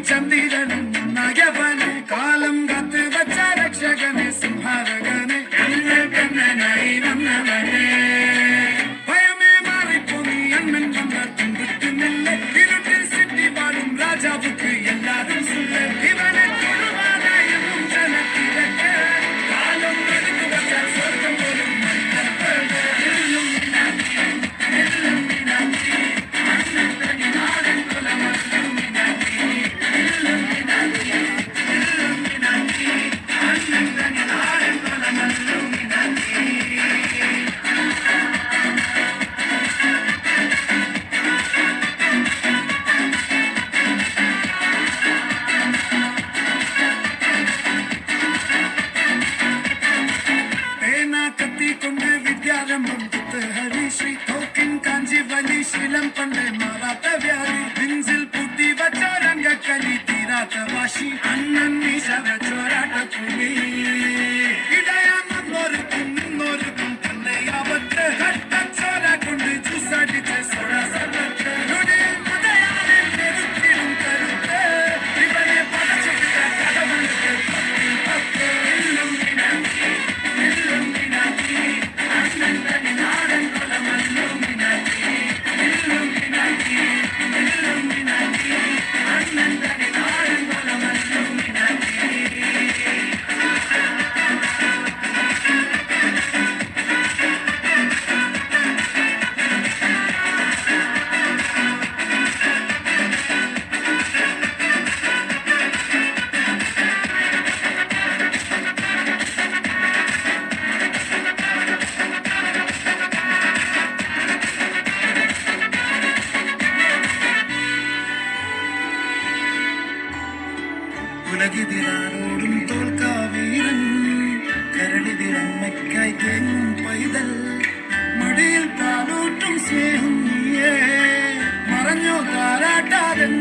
ചന്ദ്രനും നഗവനെ കാലം കാത്ത് വച്ച രക്ഷകനെ സിംഹാരകനെ കണ്ണനായി വന്നവനെ ഭയമേ മാറിപ്പോ നീ അണ്ണൻ വന്ന തുമ്പുന്നില്ല ഇരുട്ടിൽ സിറ്റി വാഴും രാജാവുക്ക് എല്ലാരും സുല്ല ഇവനെ തൊഴുവാനായും ജനത്തിരക്ക് കാലം എടുത്തു വച്ച സ്വർഗം പോലും ശീലം പണ്ട് മാറാത്ത വ്യാധി നെഞ്ചിൽ പൂട്ടി വച്ചോരങ്കലി തീരാത്ത വാശി അണ്ണൻ ചോരാട്ട പുലി ഇടയാന്നോർക്കും നിന്നോർക്കും തന്നെ ആപത്ത് കട്ടച്ചോര കൊണ്ട് ചൂസടിച്ച് സോഴ സർവത്ത് ും കരുത്ത് ഇവനെ പടച്ചിട്ട കടവുൾക്ക് അണ്ണൻ തന്നെ നാടൻ കൊലമല്ലും ഉലകിതിരാരോടും തോൽക്കാവീരൻ കരളിതിരമ്മയ്ക്കായി തേങ്ങും പൈതൽ മടിയിൽ പാലൂട്ടും സ്നേഹം നീയേ മറഞ്ഞോ താരാട്ടാരൻ